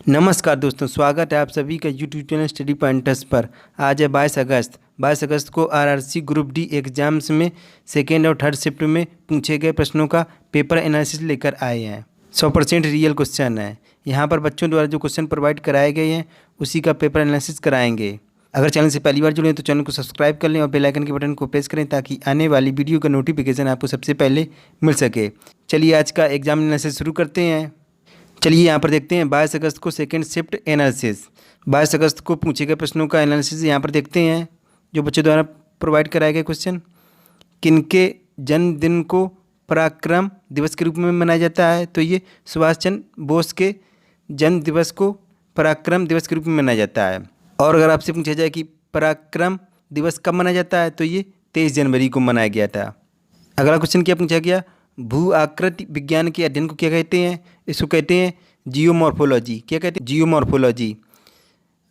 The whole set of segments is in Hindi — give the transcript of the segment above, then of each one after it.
नमस्कार दोस्तों, स्वागत है आप सभी का यूट्यूब चैनल स्टडी पॉइंटर्स पर। आज है 22 अगस्त को आरआरसी ग्रुप डी एग्जाम्स में सेकेंड और थर्ड शिफ्ट में पूछे गए प्रश्नों का पेपर एनालिसिस लेकर आए हैं। 100% रियल क्वेश्चन है। यहाँ पर बच्चों द्वारा जो क्वेश्चन प्रोवाइड कराए गए हैं उसी का पेपर एनालिसिस कराएंगे। अगर चैनल से पहली बार जुड़े हैं तो चैनल को सब्सक्राइब कर लें और बेल आइकन के बटन को प्रेस करें ताकि आने वाली वीडियो का नोटिफिकेशन आपको सबसे पहले मिल सके। चलिए आज का एग्जाम एनालिसिस शुरू करते हैं। चलिए यहाँ पर देखते हैं 22 अगस्त को सेकेंड शिफ्ट एनालिसिस। 22 अगस्त को पूछे गए प्रश्नों का एनालिसिस यहाँ पर देखते हैं। जो बच्चों द्वारा प्रोवाइड कराए गए क्वेश्चन, किनके जन्मदिन को पराक्रम दिवस के रूप में मनाया जाता है? तो ये सुभाष चंद्र बोस के जन्म दिवस को पराक्रम दिवस के रूप में मनाया जाता है। और अगर आपसे पूछा जाए कि पराक्रम दिवस कब मनाया जाता है तो ये 23 जनवरी को मनाया गया था। अगला क्वेश्चन क्या पूछा गया, भू आकृति विज्ञान के अध्ययन को क्या कहते हैं? इसको कहते हैं जियोमॉर्फोलॉजी। क्या कहते हैं? जियोमॉर्फोलॉजी।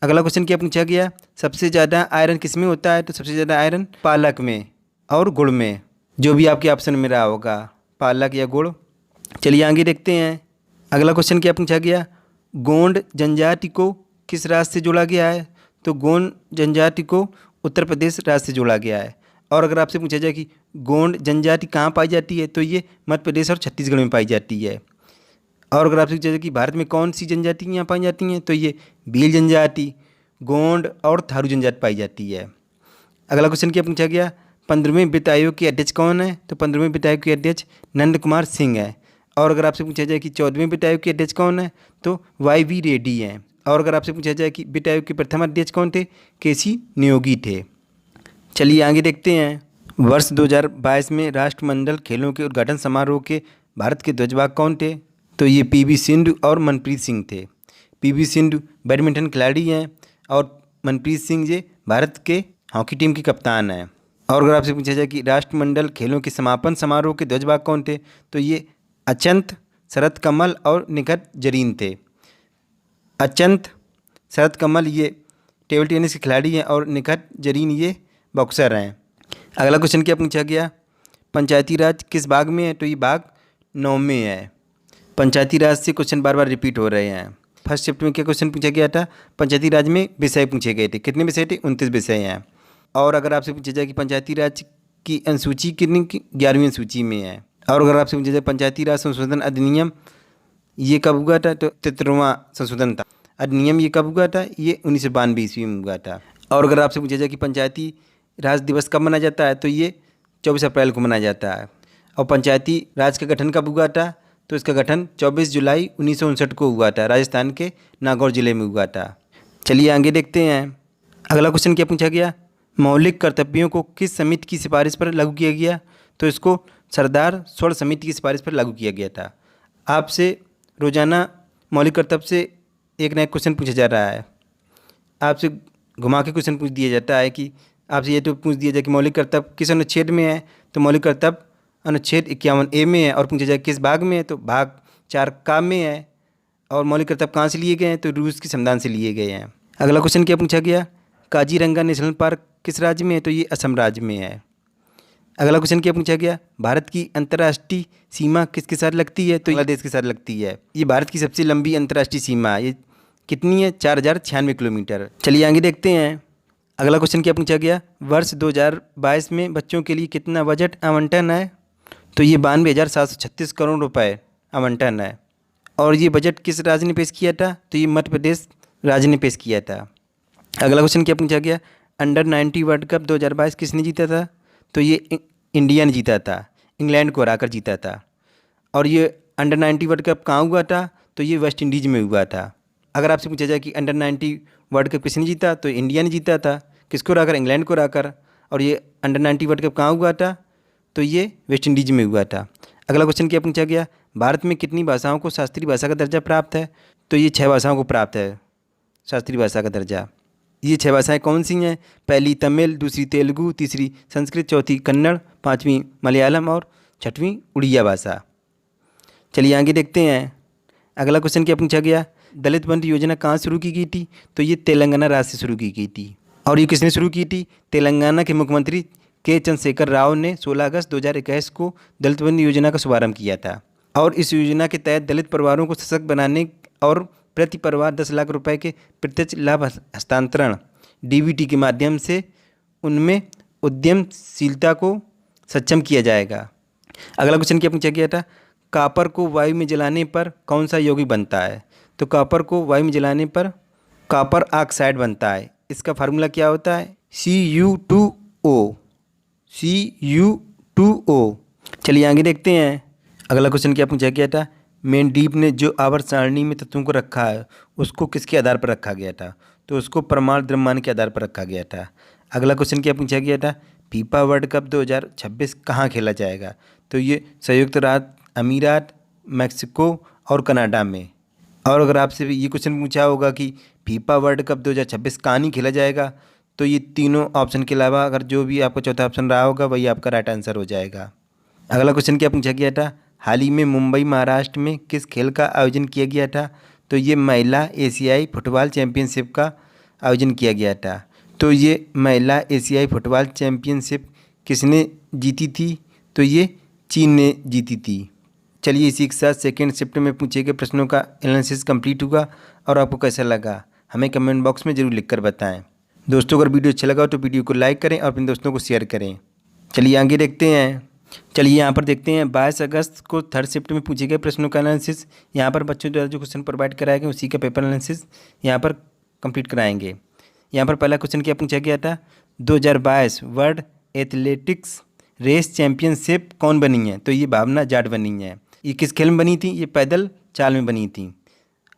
अगला क्वेश्चन क्या पूछा गया, सबसे ज़्यादा आयरन किस में होता है? तो सबसे ज़्यादा आयरन पालक में और गुड़ में, जो भी आपके ऑप्शन में रहा होगा, पालक या गुड़। चलिए आगे देखते हैं। अगला क्वेश्चन क्या पूछा गया, गोंड जनजाति को किस राज्य से जोड़ा गया है? तो गोंड जनजाति को उत्तर प्रदेश राज्य से जोड़ा गया है। और अगर आपसे पूछा जाए कि गोंड जनजाति कहाँ पाई जाती है तो ये मध्य प्रदेश और छत्तीसगढ़ में पाई जाती है। और अगर आपसे पूछा जाए कि भारत में कौन सी जनजाति यहाँ पाई जाती हैं तो ये भील जनजाति, गोंड और थारू जनजाति पाई जाती है। अगला क्वेश्चन क्या पूछा गया, 15वें वित्त आयोग के अध्यक्ष कौन है? तो 15वें वित्त आयोग के अध्यक्ष नंद कुमार सिंह है। और अगर आपसे पूछा जाए कि 14वें वित्त आयोग के अध्यक्ष कौन है तो YV रेड्डी हैं। और अगर आपसे पूछा जाए कि वित्त आयोग के प्रथम अध्यक्ष कौन थे? KC नियोगी थे। चलिए आगे देखते हैं। वर्ष 2022 में राष्ट्रमंडल खेलों के उद्घाटन समारोह के भारत के ध्वजवाहक कौन थे? तो ये PV सिंधु और मनप्रीत सिंह थे। PV सिंधु बैडमिंटन खिलाड़ी हैं और मनप्रीत सिंह ये भारत के हॉकी टीम की कप्तान हैं। और अगर आपसे पूछा जाए कि राष्ट्रमंडल खेलों के समापन समारोह के ध्वजवाहक कौन थे तो ये अचंत, शरत कमल और निखत जरीन थे। अचंत, शरत कमल ये टेबल टेनिस के खिलाड़ी हैं और निखत जरीन ये बॉक्सर हैं। अगला क्वेश्चन क्या पूछा गया, पंचायती राज किस भाग में है? तो ये भाग 9 में है। पंचायती राज से क्वेश्चन बार बार रिपीट हो रहे हैं। फर्स्ट शिफ्ट में क्या क्वेश्चन पूछा गया था, पंचायती राज में विषय पूछे गए थे। कितने विषय थे? 29 विषय हैं। और अगर आपसे पूछा जाए कि पंचायती राज की अनुसूची कितनी की 11वीं अनुसूची में है। और अगर आपसे पूछा जाए पंचायती राज संशोधन अधिनियम ये कब हुआ था तो 73वां संशोधन था। अधिनियम ये कब हुआ था? ये 1992 ईस्वी में हुआ था। और अगर आपसे पूछा जाए कि पंचायती राज दिवस कब मनाया जाता है तो ये 24 अप्रैल को मनाया जाता है। और पंचायती राज का गठन कब हुआ था? तो इसका गठन 24 जुलाई 1959 को हुआ था। राजस्थान के नागौर जिले में हुआ था। चलिए आगे देखते हैं। अगला क्वेश्चन क्या पूछा गया, मौलिक कर्तव्यों को किस समिति की सिफारिश पर लागू किया गया? तो इसको सरदार स्वर्ण समिति की सिफारिश पर लागू किया गया था। आपसे रोजाना मौलिक कर्तव्य से एक नया क्वेश्चन पूछा जा रहा है। आपसे घुमा के क्वेश्चन पूछ दिया जाता है कि आपसे ये तो पूछ दिया जाए कि मौलिक कर्तव्य किस अनुच्छेद में है? तो मौलिक कर्तव्य अनुच्छेद 51A में है। और पूछा जाए किस भाग में है? तो भाग 4 का में है। और मौलिक कर्तव्य कहाँ से लिए गए हैं? तो रूस के संविधान से लिए गए हैं। अगला क्वेश्चन क्या पूछा गया, काजीरंगा नेशनल पार्क किस राज्य में है? तो ये असम राज्य में है। अगला क्वेश्चन क्या पूछा गया, भारत की अंतर्राष्ट्रीय सीमा किसके साथ लगती है? तो बांग्लादेश के साथ लगती है। ये भारत की सबसे लंबी अंतर्राष्ट्रीय सीमा है। ये कितनी है? 4096 किलोमीटर। चलिए आगे देखते हैं। अगला क्वेश्चन क्या पूछा गया, वर्ष 2022 में बच्चों के लिए कितना बजट आवंटन है? तो ये 92,736 करोड़ रुपए आवंटन है। और ये बजट किस राज्य ने पेश किया था? तो ये मध्य प्रदेश राज्य ने पेश किया था। अगला क्वेश्चन क्या पूछा गया, अंडर-19 वर्ल्ड कप 2022 किसने जीता था? तो ये इंडिया ने जीता था, इंग्लैंड को हराकर जीता था। और ये अंडर-19 वर्ल्ड कप कहाँ हुआ था? तो ये वेस्ट इंडीज़ में हुआ था। अगर आपसे पूछा जाए कि अंडर-19 वर्ल्ड कप किसने जीता? तो इंडिया ने जीता था। किसको हराकर? इंग्लैंड को हराकर। और ये अंडर-19 वर्ल्ड कप कहाँ हुआ था? तो ये वेस्ट इंडीज़ में हुआ था। अगला क्वेश्चन क्या पूछा गया, भारत में कितनी भाषाओं को शास्त्रीय भाषा का दर्जा प्राप्त है? तो ये 6 भाषाओं को प्राप्त है शास्त्रीय भाषा का दर्जा। ये 6 भाषाएँ कौन सी हैं? पहली तमिल, दूसरी तेलुगु, तीसरी संस्कृत, चौथी कन्नड़, 5वीं मलयालम और 6वीं उड़िया भाषा। चलिए आगे देखते हैं। अगला क्वेश्चन क्या पूछा गया, दलित बंधु योजना कहाँ शुरू की गई थी? तो ये तेलंगाना राज्य से शुरू की गई थी। और ये किसने शुरू की थी? तेलंगाना के मुख्यमंत्री के चंद्रशेखर राव ने 16 अगस्त 2021 को दलित बंधु योजना का शुभारंभ किया था। और इस योजना के तहत दलित परिवारों को सशक्त बनाने और प्रति परिवार 10 लाख रुपए के प्रत्यक्ष लाभ हस्तांतरण डीबीटी के माध्यम से उनमें उद्यमशीलता को सक्षम किया जाएगा। अगला क्वेश्चन क्या पूछा गया था, कॉपर को वायु में जलाने पर कौन सा यौगिक बनता है? तो कॉपर को वायु में जलाने पर कॉपर ऑक्साइड बनता है। इसका फार्मूला क्या होता है? Cu2O। Cu2O। चलिए आगे देखते हैं। अगला क्वेश्चन क्या पूछा गया था, मेंडीव ने जो आवर्त सारणी में तत्वों को रखा है उसको किसके आधार पर रखा गया था? तो उसको परमाणु द्रव्यमान के आधार पर रखा गया था। अगला क्वेश्चन क्या पूछा गया था, फीफा वर्ल्ड कप 2026 कहाँ खेला जाएगा? तो ये संयुक्त राज्य अमीरात, मैक्सिको और कनाडा में। और अगर आपसे ये क्वेश्चन पूछा होगा कि फीफा वर्ल्ड कप 2026 कहाँ नहीं खेला जाएगा, तो ये तीनों ऑप्शन के अलावा अगर जो भी आपका चौथा ऑप्शन रहा होगा वही आपका राइट आंसर हो जाएगा। अगला क्वेश्चन क्या पूछा गया था, हाल ही में मुंबई महाराष्ट्र में किस खेल का आयोजन किया गया था? तो ये महिला एशियाई फुटबॉल चैंपियनशिप का आयोजन किया गया था। तो ये महिला एशियाई फुटबॉल चैंपियनशिप किसने जीती थी? तो ये चीन ने जीती थी। चलिए इसी के साथ सेकेंड शिफ्ट में पूछे गए प्रश्नों का एनालिसिस कंप्लीट हुआ और आपको कैसा लगा हमें कमेंट बॉक्स में ज़रूर लिखकर बताएं। दोस्तों अगर वीडियो अच्छा लगा हो तो वीडियो को लाइक करें और अपने दोस्तों को शेयर करें। चलिए आगे देखते हैं। चलिए यहाँ पर देखते हैं 22 अगस्त को थर्ड शिफ्ट में पूछे गए प्रश्नों का एनालिसिस। यहाँ पर बच्चों द्वारा जो क्वेश्चन प्रोवाइड कराए गए उसी का पेपर एनालिसिस यहाँ पर कंप्लीट कराएंगे। यहाँ पर पहला क्वेश्चन क्या पूछा गया था, 2022 वर्ल्ड एथलेटिक्स रेस चैंपियनशिप कौन बनी है? तो ये भावना जाट बनी है। ये किस खेल में बनी थी? ये पैदल चाल में बनी थी।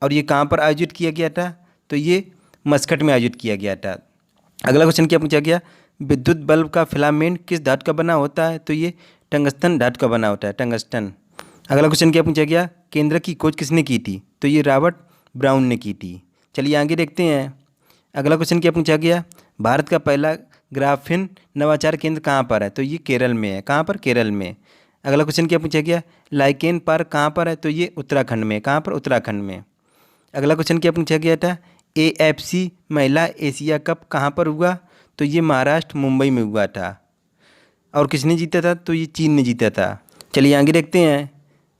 और ये कहाँ पर आयोजित किया गया था? तो ये मस्कट में आयोजित किया गया था। अगला क्वेश्चन क्या पूछा गया, विद्युत बल्ब का फिलामेंट किस धातु का बना होता है? तो ये टंगस्टन धातु का बना होता है, टंगस्टन। अगला क्वेश्चन क्या पूछा गया, केंद्र की खोज किसने की थी? तो ये रॉबर्ट ब्राउन ने की थी। चलिए आगे देखते हैं। अगला क्वेश्चन क्या पूछा गया, भारत का पहला ग्राफीन नवाचार केंद्र कहाँ पर है? तो ये केरल में है। कहाँ पर? केरल में। अगला क्वेश्चन क्या पूछा गया, लाइकेन पार्क कहाँ पर है? तो ये उत्तराखंड में। कहाँ पर? उत्तराखंड में। अगला क्वेश्चन क्या पूछा गया था, AFC महिला एशिया कप कहाँ पर हुआ? तो ये महाराष्ट्र मुंबई में हुआ था। और किसने जीता था? तो ये चीन ने जीता था। चलिए आगे देखते हैं।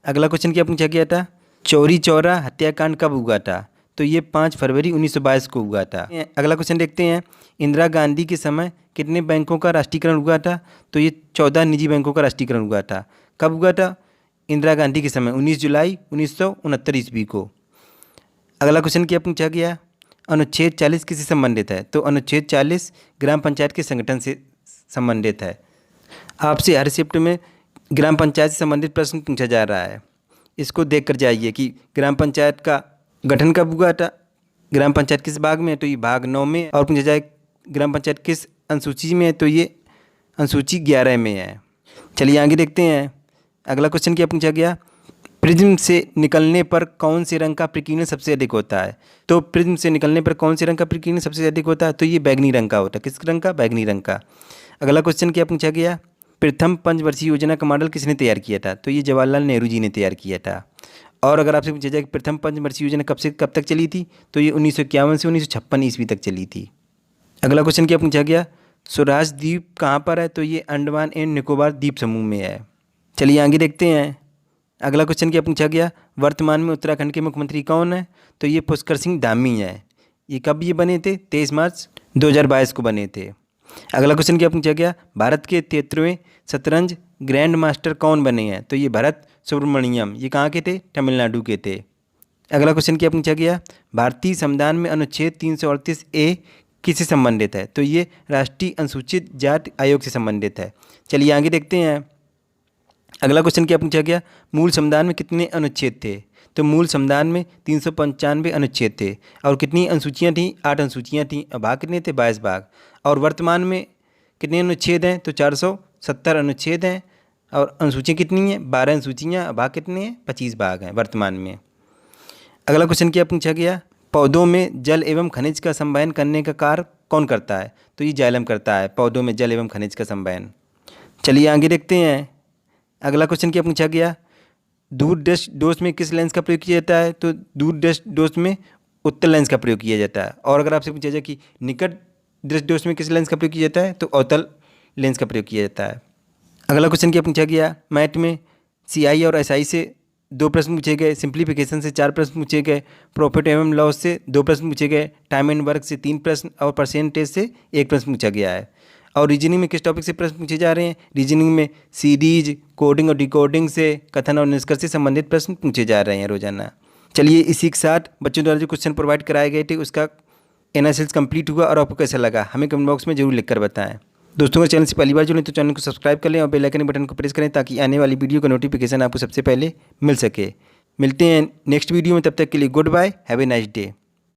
अगला क्वेश्चन क्या पूछा गया था, चौरी चौरा हत्याकांड कब हुआ था? तो ये 5 फरवरी 1922 को हुआ था। अगला क्वेश्चन देखते हैं, इंदिरा गांधी के समय कितने बैंकों का राष्ट्रीयकरण हुआ था? तो ये 14 निजी बैंकों का राष्ट्रीयकरण हुआ था। कब हुआ था? इंदिरा गांधी के समय 19 जुलाई 1969 ईस्वी को। अगला क्वेश्चन क्या पूछा गया, अनुच्छेद 40 किससे संबंधित है? तो अनुच्छेद 40 ग्राम पंचायत के संगठन से संबंधित है। आपसे हर शिफ्ट में ग्राम पंचायत से संबंधित प्रश्न पूछा जा रहा है। इसको देख कर जाइए कि ग्राम पंचायत का गठन कब हुआ था, ग्राम पंचायत किस भाग में है? तो ये भाग 9 में। और पूछा जाए ग्राम पंचायत किस अनुसूची में है? तो ये अनुसूची 11 में है। चलिए आगे देखते हैं। अगला क्वेश्चन क्या पूछा गया, प्रिज्म से निकलने पर कौन से रंग का प्रकीर्णन सबसे अधिक होता है? तो प्रिज्म से निकलने पर कौन से रंग का प्रकीर्णन सबसे अधिक होता है? तो ये बैगनी रंग का होता है। किस रंग का? बैगनी रंग का। अगला क्वेश्चन क्या पूछा गया, प्रथम पंचवर्षीय योजना का मॉडल किसने तैयार किया था? तो ये जवाहरलाल नेहरू जी ने तैयार किया था। और अगर आपसे पूछा जाए कि प्रथम पंचवर्षीय योजना कब से कब तक चली थी? तो ये 1951 से 1956 ईस्वी तक चली थी। अगला क्वेश्चन क्या पूछा गया, स्वराज द्वीप कहाँ पर है? तो ये अंडमान एंड निकोबार द्वीप समूह में है। चलिए आगे देखते हैं। अगला क्वेश्चन क्या पूछा गया, वर्तमान में उत्तराखंड के मुख्यमंत्री कौन है? तो ये पुष्कर सिंह धामी है। ये कब ये बने थे? 23 मार्च 2022 को बने थे। अगला क्वेश्चन क्या पूछा गया, भारत के 73वें शतरंज ग्रैंड मास्टर कौन बने हैं? तो ये भरत सुब्रमण्यम। ये कहाँ के थे? तमिलनाडु के थे। अगला क्वेश्चन क्या पूछा गया, भारतीय संविधान में अनुच्छेद 338A किससे संबंधित है? तो ये राष्ट्रीय अनुसूचित जाति आयोग से संबंधित है। चलिए आगे देखते हैं। अगला क्वेश्चन क्या पूछा गया, मूल संविधान में कितने अनुच्छेद थे? तो मूल संविधान में 395 अनुच्छेद थे। और कितनी अनुसूचियाँ थीं? 8 अनुसूचियाँ थीं। और भाग कितने थे? 22 भाग। और वर्तमान में कितने अनुच्छेद हैं? तो 470 अनुच्छेद हैं। और अनुसूचियाँ कितनी हैं? 12 अनुसूचियाँ। भाग कितने हैं? 25 भाग हैं वर्तमान में। अगला क्वेश्चन क्या पूछा गया, पौधों में जल एवं खनिज का संवहन करने का कार्य कौन करता है? तो ये जाइलम करता है, पौधों में जल एवं खनिज का संवहन। चलिए आगे देखते हैं। अगला क्वेश्चन क्या पूछा गया, दूरदृष्टि दोष में किस लेंस का प्रयोग किया जाता है? तो दूरदृष्टि दोष में उत्तल लेंस का प्रयोग किया जाता है। और अगर आपसे पूछा जाए कि निकट दृष्टि दोष में किस लेंस का प्रयोग किया जाता है? तो अवतल लेंस का प्रयोग किया जाता है। अगला क्वेश्चन क्या पूछा गया, मैथ में CI और SI से 2 प्रश्न पूछे गए, सिंप्लीफिकेशन से 4 प्रश्न पूछे गए, प्रॉफिट एवं लॉस से 2 प्रश्न पूछे गए, टाइम एंड वर्क से 3 प्रश्न और परसेंटेज से 1 प्रश्न पूछा गया है। और रीजनिंग में किस टॉपिक से प्रश्न पूछे जा रहे हैं? रीजनिंग में सीरीज, कोडिंग और डिकोडिंग से, कथन और निष्कर्ष से संबंधित प्रश्न पूछे जा रहे हैं रोजाना। चलिए इसी के साथ बच्चों द्वारा जो क्वेश्चन प्रोवाइड कराए गए थे उसका एनालिसिस कंप्लीट हुआ और आपको कैसा लगा हमें कमेंट बॉक्स में जरूर लिखकर बताएं। दोस्तों, अगर चैनल से पहली बार जुड़े तो चैनल को सब्सक्राइब कर लें और बेल आइकन बटन को प्रेस करें ताकि आने वाली वीडियो का नोटिफिकेशन आपको सबसे पहले मिल सके। मिलते हैं नेक्स्ट वीडियो में, तब तक के लिए good bye, have a nice day.